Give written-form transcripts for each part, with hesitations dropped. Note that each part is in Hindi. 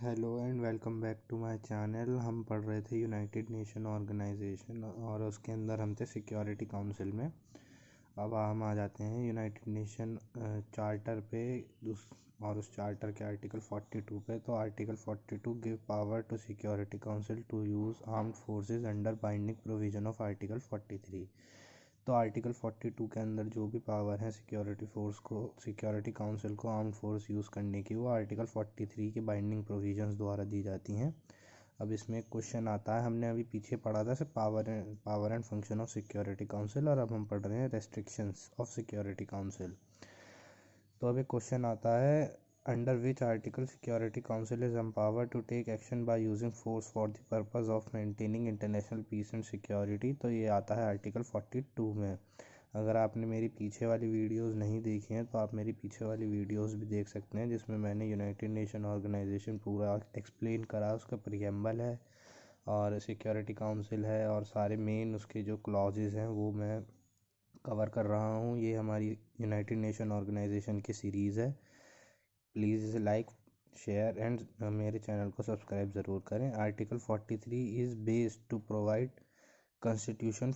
Hello and welcome back to my channel. हम पढ़ रहे थे यूनाइटेड नेशन ऑर्गेनाइजेशन और उसके अंदर हम थे सिक्योरिटी काउंसिल में। अब हम आ जाते हैं यूनाइटेड नेशन चार्टर पे और उस चार्टर के आर्टिकल 42 पे। तो article 42 give power to security council to use armed forces under binding provision of article 43। तो आर्टिकल 42 के अंदर जो भी पावर है सिक्योरिटी काउंसिल को आर्म्ड फोर्स यूज़ करने की, वो आर्टिकल 43 के बाइंडिंग प्रोविजंस द्वारा दी जाती हैं। अब इसमें एक क्वेश्चन आता है, हमने अभी पीछे पढ़ा था सिर्फ power and function of security council, और अब हम पढ़ रहे हैं रेस्ट्रिक्शंस ऑफ सिक्योरिटी काउंसिल। तो अब एक क्वेश्चन आता है, under which article security council is empowered to take action by using force for the purpose of maintaining international peace and security. तो ये आता है आर्टिकल 42 में। अगर आपने मेरी पीछे वाली वीडियोस नहीं देखी हैं तो आप मेरी पीछे वाली वीडियोस भी देख सकते हैं, जिसमें मैंने यूनाइटेड नेशन ऑर्गेनाइजेशन पूरा एक्सप्लेन करा। उसका प्रीएम्बल है और सिक्योरिटी काउंसिल है और सारे मेन उसके जो क्लॉजेज हैं वो मैं कवर कर रहा हूँ। ये हमारी यूनाइटेड नेशन ऑर्गेनाइजेशन की सीरीज़ है। प्लीज़ इसे लाइक शेयर एंड मेरे चैनल को सब्सक्राइब ज़रूर करें। Article 43 is based to provide constitution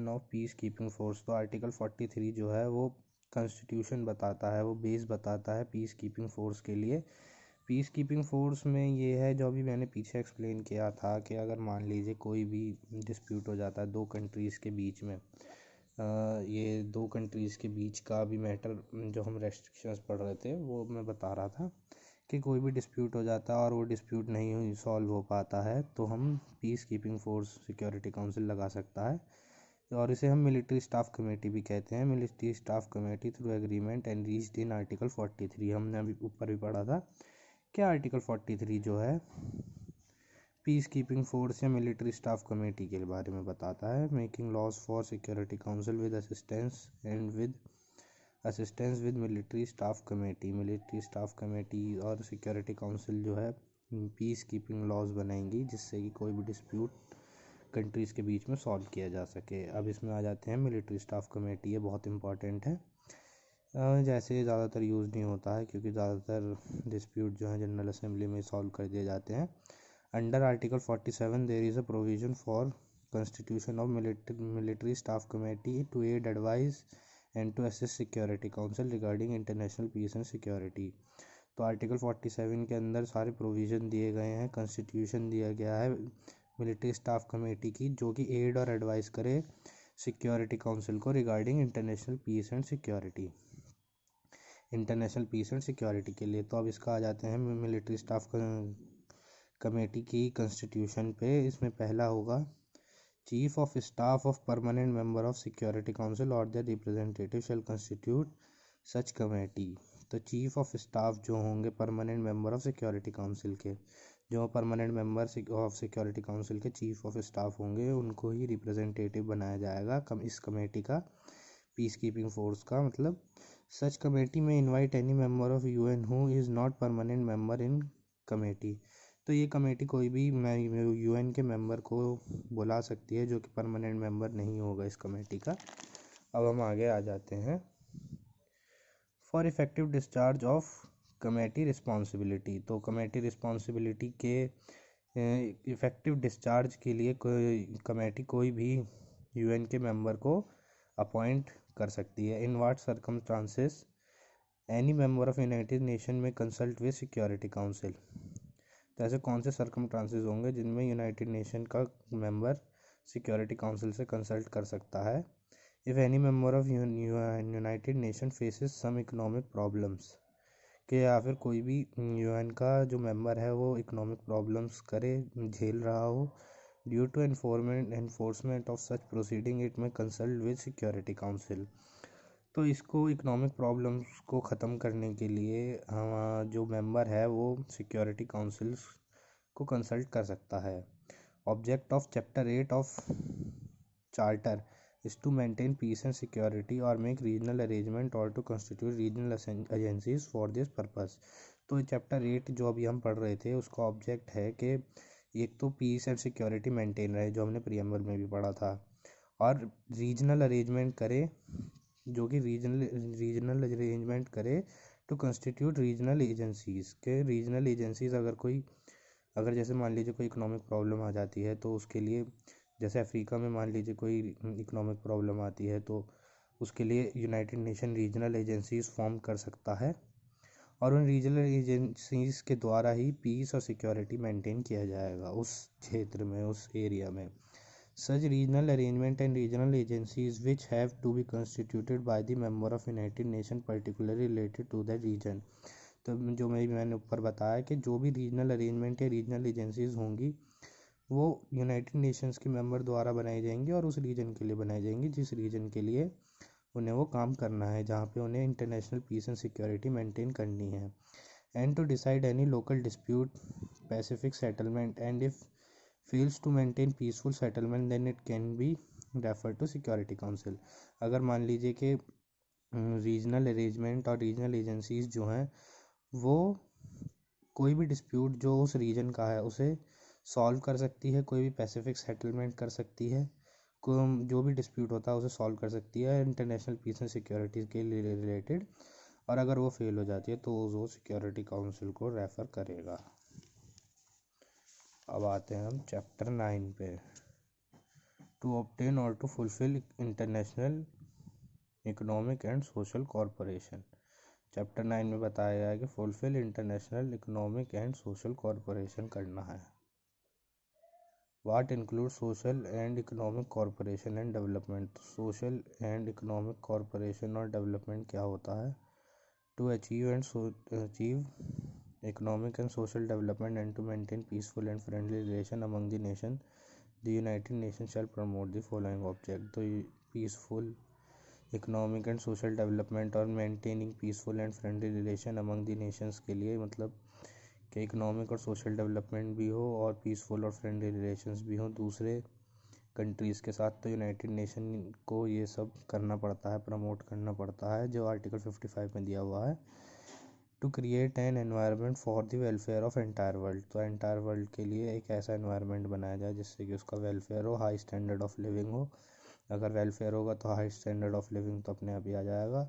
of peace keeping force. तो आर्टिकल 43 जो है वो कॉन्स्टिट्यूशन बताता है, वो बेस बताता है पीस कीपिंग फोर्स के लिए। पीस कीपिंग फोर्स में ये है जो अभी मैंने पीछे एक्सप्लेन किया था कि अगर मान लीजिए कोई भी डिस्प्यूट हो जाता है दो कंट्रीज़ के बीच में, ये दो कंट्रीज़ के बीच का भी मैटर जो हम रेस्ट्रिक्शंस पढ़ रहे थे वो मैं बता रहा था कि कोई भी डिस्प्यूट हो जाता है और वो डिस्प्यूट नहीं सॉल्व हो पाता है तो हम piece keeping force security council लगा सकता है, और इसे हम मिलिट्री स्टाफ कमेटी भी कहते हैं। Military staff committee through agreement and reached in article 43। हमने अभी ऊपर भी पढ़ा था कि आर्टिकल 43 जो है पीस कीपिंग फोर्स या मिलिट्री स्टाफ कमेटी के बारे में बताता है। Making laws for security council with assistance with military staff committee और सिक्योरिटी काउंसिल जो है पीस कीपिंग लॉज बनाएंगी जिससे कि कोई भी डिस्प्यूट कंट्रीज़ के बीच में सॉल्व किया जा सके। अब इसमें आ जाते हैं मिलिट्री स्टाफ कमेटी। ये बहुत इंपॉर्टेंट है। जैसे ज़्यादातर यूज़ नहीं होता है क्योंकि ज़्यादातर डिस्प्यूट जो है जनरल असेंबली में सॉल्व कर दिए जाते हैं। Under article 47 there is a provision for constitution of military staff committee to aid advise and to assist security council regarding international peace and security। तो आर्टिकल 47 के अंदर सारे प्रोविज़न दिए गए हैं, कॉन्स्टिट्यूशन दिया गया है मिलिट्री स्टाफ कमेटी की, जो कि एड और एडवाइस करे सिक्योरिटी काउंसिल को regarding international peace and security के लिए। तो अब इसका आ जाते हैं मिलिट्री स्टाफ कमेटी की कॉन्स्टिट्यूशन पे। इसमें पहला होगा, chief of staff of permanent member of security council और the representative shall constitute such committee. तो चीफ ऑफ स्टाफ जो होंगे permanent member of security council के, जो permanent member of security council के चीफ ऑफ स्टाफ होंगे, उनको ही रिप्रेजेंटेटिव बनाया जाएगा इस कमेटी का, पीस कीपिंग फोर्स का। मतलब सच कमेटी में invite any member of UN who is not permanent member in committee. तो ये कमेटी कोई भी यूएन के मेंबर को बुला सकती है जो कि परमानेंट मेंबर नहीं होगा इस कमेटी का। अब हम आगे आ जाते हैं, for effective discharge of committee responsibility. तो कमेटी रिस्पॉन्सिबिलिटी के इफ़ेक्टिव डिस्चार्ज के लिए कमेटी कोई भी यूएन के मेंबर को अपॉइंट कर सकती है। In what circumstances any member of United Nation में कंसल्ट विद सिक्योरिटी काउंसिल। तो ऐसे कौन से सर्कमस्टांसेस होंगे जिनमें यूनाइटेड नेशन का मेंबर सिक्योरिटी काउंसिल से कंसल्ट कर सकता है। If any member of United Nation faces some economic problems, कि या फिर कोई भी यूएन का जो मेंबर है वो इकोनॉमिक प्रॉब्लम्स झेल रहा हो, due to enforcement of such proceeding it में कंसल्ट विद सिक्योरिटी काउंसिल। तो इसको इकोनॉमिक प्रॉब्लम्स को ख़त्म करने के लिए जो मेंबर है वो सिक्योरिटी काउंसिल को कंसल्ट कर सकता है। Object of chapter 8 of charter is to maintain peace and security और मेक रीजनल अरेंजमेंट और to constitute regional agencies for this purpose. तो चैप्टर 8 जो अभी हम पढ़ रहे थे उसका ऑब्जेक्ट है कि एक तो पीस एंड सिक्योरिटी मेंटेन रहे, जो हमने प्रीएम्बल में भी पढ़ा था, और रीजनल अरेंजमेंट करे, जो कि रीजनल अरेंजमेंट करे टू कंस्टिट्यूट रीजनल एजेंसीज़ के रीजनल एजेंसीज़ अगर जैसे मान लीजिए कोई इकोनॉमिक प्रॉब्लम आ जाती है तो उसके लिए, जैसे अफ्रीका में मान लीजिए कोई इकोनॉमिक प्रॉब्लम आती है तो उसके लिए United nation regional agencies form कर सकता है और उन रीजनल एजेंसीज़ के द्वारा ही पीस और सिक्योरिटी मेंटेन किया जाएगा उस क्षेत्र में, उस एरिया में। Such regional arrangement and regional agencies which have to be constituted by the member of United Nations particularly related to that region। तो जो मैंने ऊपर बताया कि जो भी रीजनल अरेंजमेंट या रीजनल एजेंसीज होंगी वो यूनाइटेड नेशंस के मेंबर द्वारा बनाई जाएंगी और उस रीजन के लिए बनाई जाएंगी जिस रीजन के लिए उन्हें वो काम करना है, जहाँ पे उन्हें international peace and security maintain करनी है। And to decide any local dispute pacific settlement and if fails to maintain peaceful settlement then it can be referred to security council। अगर मान लीजिए कि रीजनल अरेंजमेंट और रीजनल एजेंसीज जो हैं वो कोई भी डिस्प्यूट जो उस रीजन का है उसे सॉल्व कर सकती है, कोई भी पैसिफिक सेटलमेंट कर सकती है, जो भी डिस्प्यूट होता है उसे सॉल्व कर सकती है इंटरनेशनल पीस एंड सिक्योरिटी के रिलेटेड, और अगर वो फेल हो जाती है तो वो सिक्योरिटी काउंसिल को रेफ़र करेगा। अब आते हैं हम चैप्टर 9 पे, टू ऑब्टेन और to fulfil international economic and social corporation. Chapter 9 में बताया गया है कि fulfil international economic and social corporation करना है। What include social and economic corporation and development. Social and economic corporation और डेवलपमेंट क्या होता है? To achieve economic and social development and to maintain peaceful and friendly relation among the nation, the United Nations shall promote the following object। तो peaceful economic and social development और maintaining peaceful and friendly relation among the nations के लिए मतलब कि इकोनॉमिक और सोशल डेवलपमेंट भी हो और पीसफुल और फ्रेंडली रिलेशंस भी हों दूसरे कंट्रीज़ के साथ, तो यूनाइटेड नेशन को ये सब करना पड़ता है, प्रमोट करना पड़ता है, जो आर्टिकल 55 में दिया हुआ है। To create an environment for the welfare of entire world. तो एंटायर वर्ल्ड के लिए एक ऐसा एनवायरनमेंट बनाया जाए जिससे कि उसका वेलफेयर हो, हाई स्टैंडर्ड ऑफ लिविंग हो। अगर वेलफेयर होगा तो हाई स्टैंडर्ड ऑफ लिविंग तो अपने आप ही आ जाएगा।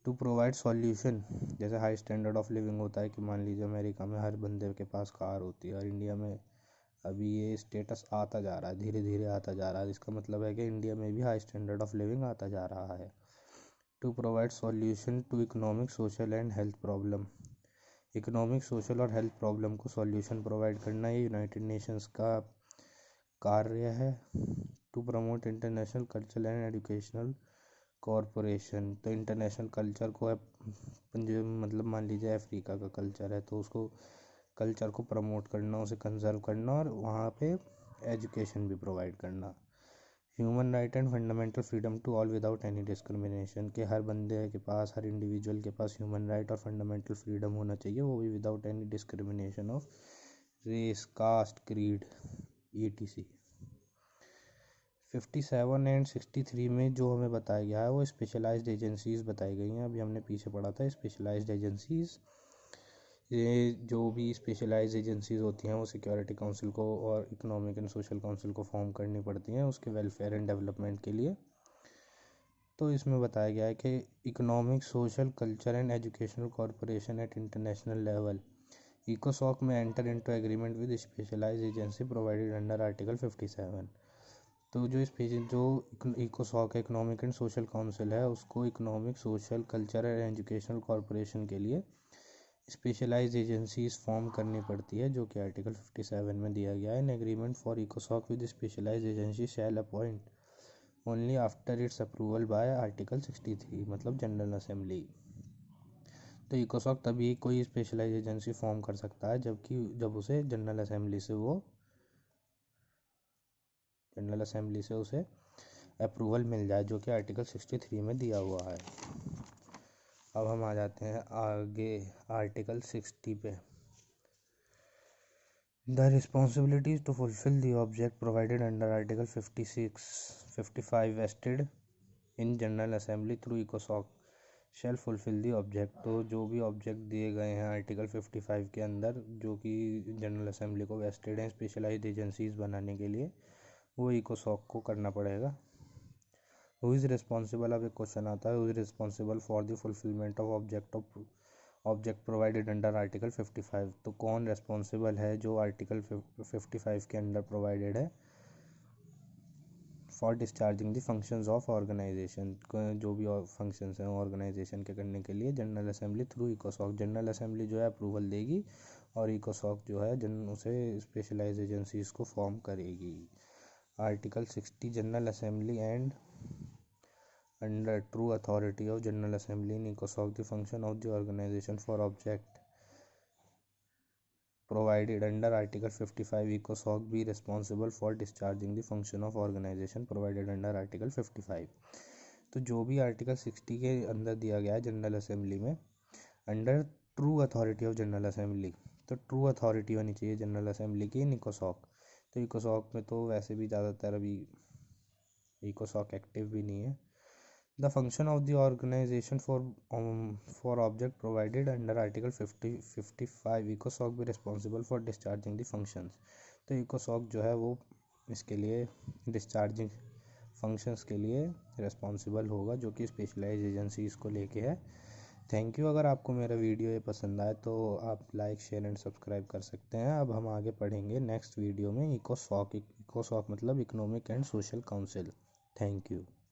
टू प्रोवाइड सॉल्यूशन, जैसे हाई स्टैंडर्ड ऑफ लिविंग होता है कि मान लीजिए अमेरिका में हर बंदे के पास कार होती है और इंडिया में अभी ये स्टेटस आता जा रहा है, धीरे धीरे आता जा रहा है, इसका मतलब है कि इंडिया में भी हाई स्टैंडर्ड ऑफ लिविंग आता जा रहा है। To provide solution to economic social and health problem. Economic social और हेल्थ प्रॉब्लम को सॉल्यूशन प्रोवाइड करना ये यूनाइटेड नेशंस का कार्य है। To promote international cultural and educational corporation. तो इंटरनेशनल कल्चर को मतलब मान लीजिए अफ्रीका का कल्चर है तो उसको कल्चर को प्रमोट करना, उसे कंजर्व करना और वहाँ पे एजुकेशन भी प्रोवाइड करना। Human right and fundamental freedom to all without any discrimination, के हर बंदे के पास, हर इंडिविजुअल के पास ह्यूमन राइट और फंडामेंटल फ्रीडम होना चाहिए, वो भी without any discrimination of race, caste, creed etc। 57 and 63 में जो हमें बताया गया है वो स्पेशलाइज्ड एजेंसीज़ बताई गई हैं। अभी हमने पीछे पढ़ा था स्पेशलाइज्ड एजेंसीज़। ये जो भी स्पेशलाइज्ड एजेंसीज़ होती हैं वो सिक्योरिटी काउंसिल को और इकोनॉमिक एंड सोशल काउंसिल को फॉर्म करनी पड़ती हैं उसके वेलफेयर एंड डेवलपमेंट के लिए। तो इसमें बताया गया है कि economic, social, culture and educational corporation at international level इकोसॉक में enter into agreement with specialised agency provided under article 57। तो जो इकोसॉक इकोनॉमिक एंड सोशल काउंसिल है उसको economic, social, culture and educational corporation के लिए स्पेशलाइज्ड एजेंसीज फॉर्म करनी पड़ती है जो कि आर्टिकल 57 में दिया गया है। एन एग्रीमेंट फॉर इकोसॉक with specialised agency shall appoint only after its approval by article 63 मतलब जनरल असेंबली। तो इकोसॉक तभी कोई स्पेशलाइज्ड एजेंसी फॉर्म कर सकता है जब उसे जनरल असेंबली से उसे अप्रूवल मिल जाए जो कि आर्टिकल 63 में दिया हुआ है। अब हम आ जाते हैं आगे आर्टिकल 60 पे। The responsibilities to fulfil the object provided under article 55 vested in general assembly through इकोसॉक शैल फुलफिल द ऑब्जेक्ट। तो जो भी ऑब्जेक्ट दिए गए हैं आर्टिकल 55 के अंदर जो कि जनरल असेंबली को वेस्टेड हैं स्पेशलाइज्ड एजेंसीज बनाने के लिए, वो इकोसॉक को करना पड़ेगा। हु इज़ रिस्पॉन्सिबल, अब एक क्वेश्चन आता है, who is responsible for the fulfilment of object of object provided under article 55। तो कौन रेस्पॉन्सिबल है जो आर्टिकल 55 के अंडर प्रोवाइडेड है for discharging the functions of organisation, जो भी फंक्शंस हैं ऑर्गेनाइजेशन के करने के लिए general assembly through इकोसॉक। General assembly जो है अप्रूवल देगी और इकोसॉक जो है उसे स्पेशलाइज एजेंसीज को फॉर्म करेगी। Article 60 general assembly and under true authority of general assembly in इकोसॉक the function of the organisation for object provided under Article 55, ECOSOC be responsible for discharging the function of organization provided under Article 55। तो जो भी आर्टिकल 60 के अंदर दिया गया है जनरल असेंबली में, under true authority of general assembly, तो ट्रू अथॉरिटी होनी चाहिए जनरल असेंबली की इन इकोसॉक। तो इकोसॉक में तो वैसे भी ज़्यादातर अभी इकोसॉक एक्टिव भी नहीं है। The function of the organization for object provided under Article 55 ECOSOC be responsible for discharging the functions। तो ECOSOC जो है वो इसके लिए डिस्चार्जिंग फंक्शंस के लिए रिस्पॉन्सिबल होगा, जो कि स्पेशलाइज एजेंसी इसको लेके है। Thank you. अगर आपको मेरा वीडियो ये पसंद आए तो आप लाइक शेयर एंड सब्सक्राइब कर सकते हैं। अब हम आगे पढ़ेंगे नेक्स्ट वीडियो में इकोसॉक। इकोसॉक मतलब economic and social council. Thank you.